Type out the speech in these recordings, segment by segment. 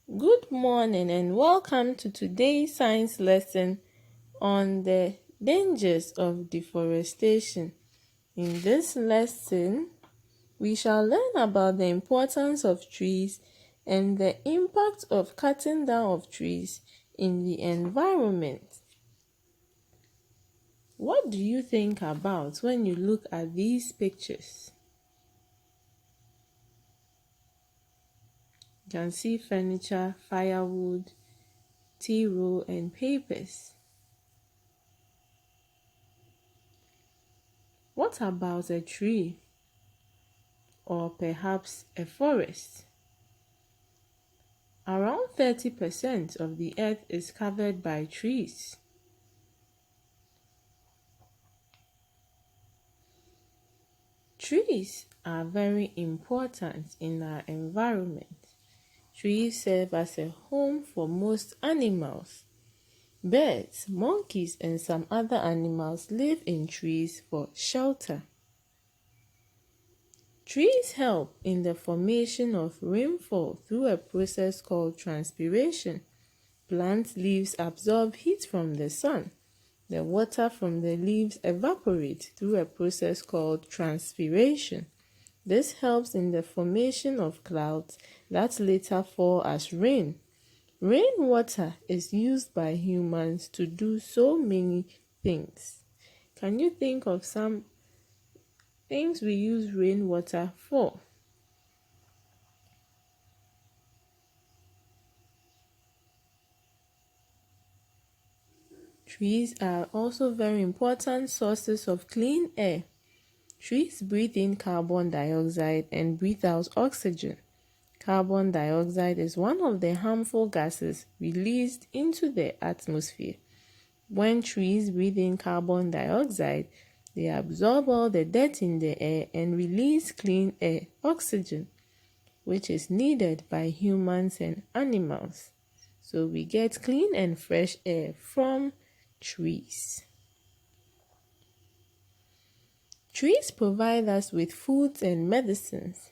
Good morning and welcome to today's science lesson on the dangers of deforestation. In this lesson, we shall learn about the importance of trees and the impact of cutting down of trees in the environment. What do you think about when you look at these pictures? You can see furniture, firewood, tea roll, and papers. What about a tree? Or perhaps a forest? Around 30% of the earth is covered by trees. Trees are very important in our environment. Trees serve as a home for most animals. Birds, monkeys, and some other animals live in trees for shelter. Trees help in the formation of rainfall through a process called transpiration. Plant leaves absorb heat from the sun. The water from the leaves evaporates through a process called transpiration. This helps in the formation of clouds that later fall as rain. Rainwater is used by humans to do so many things. Can you think of some things we use rainwater for? Trees are also very important sources of clean air. Trees breathe in carbon dioxide and breathe out oxygen. Carbon dioxide is one of the harmful gases released into the atmosphere. When trees breathe in carbon dioxide, they absorb all the dirt in the air and release clean air, oxygen, which is needed by humans and animals. So we get clean and fresh air from trees. Trees provide us with foods and medicines.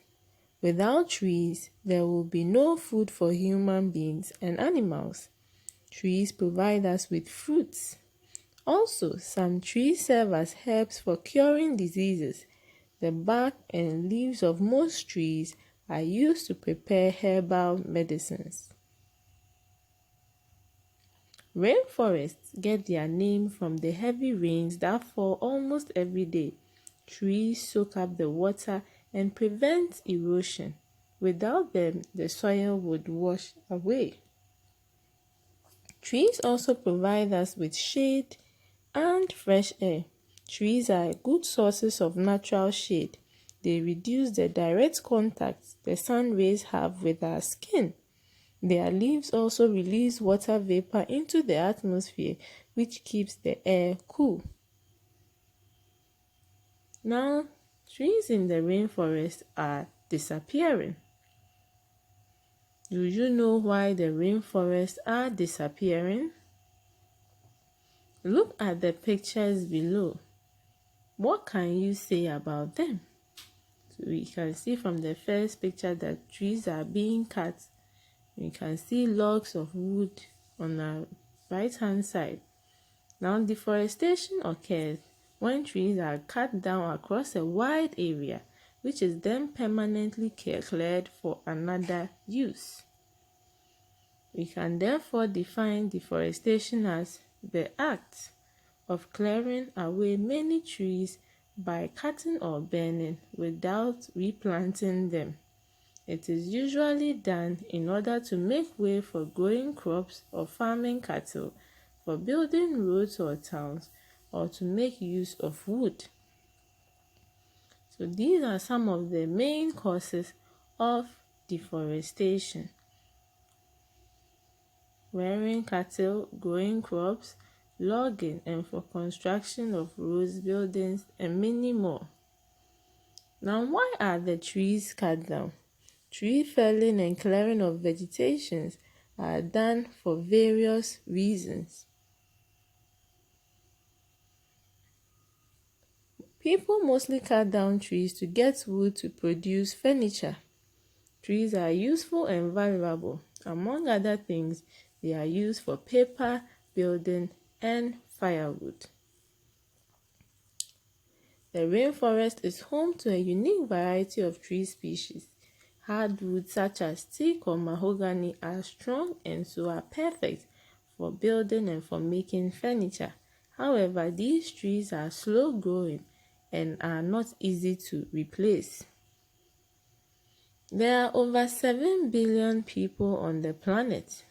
Without trees, there will be no food for human beings and animals. Trees provide us with fruits. Also, some trees serve as herbs for curing diseases. The bark and leaves of most trees are used to prepare herbal medicines. Rainforests get their name from the heavy rains that fall almost every day. Trees soak up the water and prevent erosion. Without them, the soil would wash away. Trees also provide us with shade and fresh air. Trees are good sources of natural shade. They reduce the direct contact the sun rays have with our skin. Their leaves also release water vapor into the atmosphere, which keeps the air cool. Now, trees in the rainforest are disappearing. Do you know why the rainforests are disappearing? Look at the pictures below. What can you say about them? So we can see from the first picture that trees are being cut. We can see logs of wood on the right hand side. Now, deforestation occurs when trees are cut down across a wide area, which is then permanently cleared for another use. We can therefore define deforestation as the act of clearing away many trees by cutting or burning without replanting them. It is usually done in order to make way for growing crops or farming cattle, for building roads or towns, or to make use of wood. So these are some of the main causes of deforestation: rearing cattle, growing crops, logging, and for construction of roads, buildings, and many more. Now, why are the trees cut down? Tree felling and clearing of vegetations are done for various reasons. People mostly cut down trees to get wood to produce furniture. Trees are useful and valuable Among other things, they are used for paper, building, and firewood. The rainforest is home to a unique variety of tree species. Hardwoods such as teak or mahogany are strong and so are perfect for building and for making furniture. However, these trees are slow growing and are not easy to replace. There are over 7 billion people on the planet.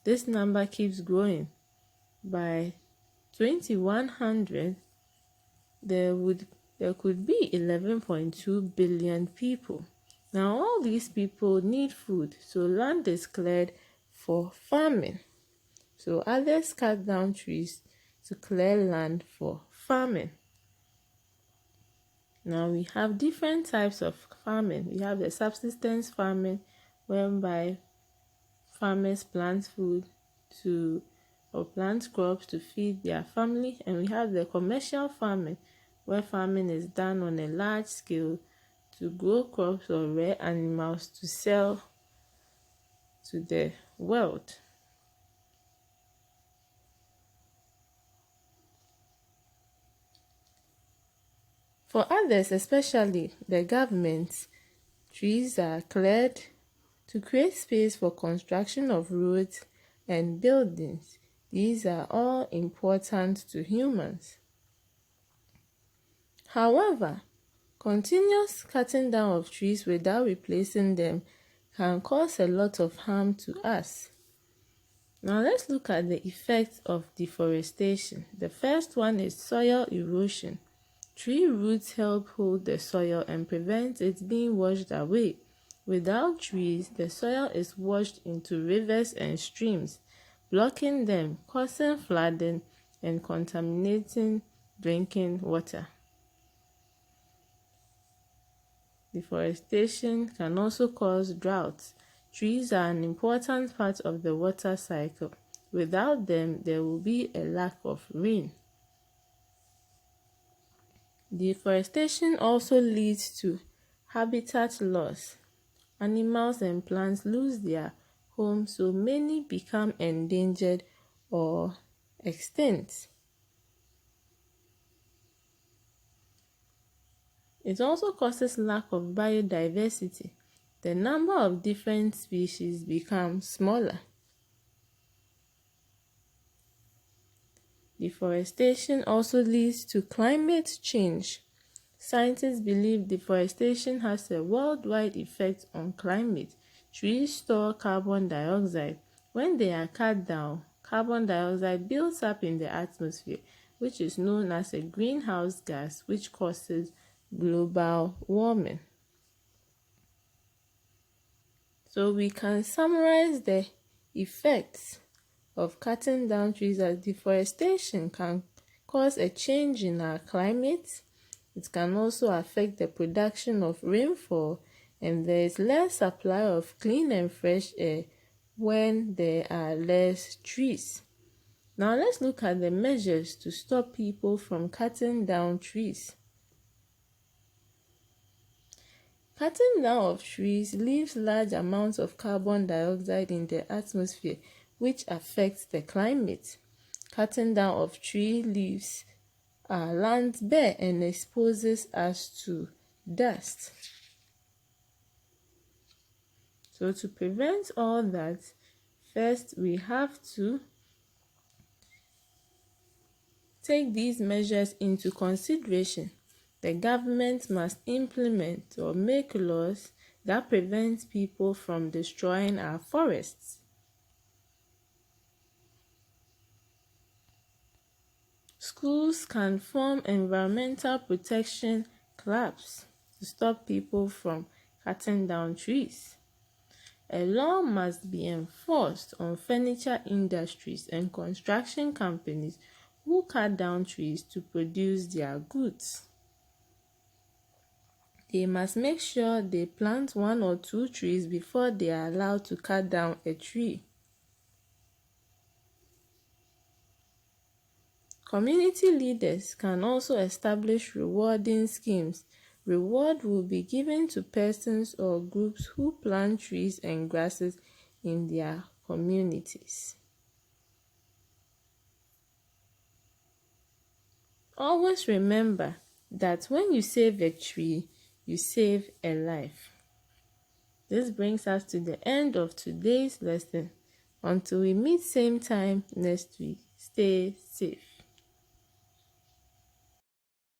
This number keeps growing. By 2100, there could be 11.2 billion people. Now all these people need food, so land is cleared for farming. So others cut down trees to clear land for farming. Now we have different types of farming. We have the subsistence farming, whereby farmers plant food or plant crops to feed their family, and we have the commercial farming, where farming is done on a large scale to grow crops or rare animals to sell to the world. For others, especially the government, trees are cleared to create space for construction of roads and buildings. These are all important to humans. However, continuous cutting down of trees without replacing them can cause a lot of harm to us. Now let's look at the effects of deforestation. The first one is soil erosion. Tree roots help hold the soil and prevent it being washed away. Without trees, the soil is washed into rivers and streams, blocking them, causing flooding and contaminating drinking water. Deforestation can also cause droughts. Trees are an important part of the water cycle. Without them, there will be a lack of rain. Deforestation also leads to habitat loss. Animals and plants lose their homes, so many become endangered or extinct. It also causes lack of biodiversity. The number of different species becomes smaller. Deforestation also leads to climate change. Scientists believe deforestation has a worldwide effect on climate. Trees store carbon dioxide. When they are cut down, carbon dioxide builds up in the atmosphere, which is known as a greenhouse gas, which causes global warming. So we can summarize the effects of cutting down trees as deforestation can cause a change in our climate. It can also affect the production of rainfall, and there is less supply of clean and fresh air when there are less trees. Now let's look at the measures to stop people from cutting down trees. Cutting down of trees leaves large amounts of carbon dioxide in the atmosphere, which affects the climate. Cutting down of tree leaves our land bare and exposes us to dust. So to prevent all that, first we have to take these measures into consideration. The government must implement or make laws that prevent people from destroying our forests. Schools can form environmental protection clubs to stop people from cutting down trees. A law must be enforced on furniture industries and construction companies who cut down trees to produce their goods. They must make sure they plant 1 or 2 trees before they are allowed to cut down a tree. Community leaders can also establish rewarding schemes. Reward will be given to persons or groups who plant trees and grasses in their communities. Always remember that when you save a tree, you save a life. This brings us to the end of today's lesson. Until we meet same time next week, stay safe.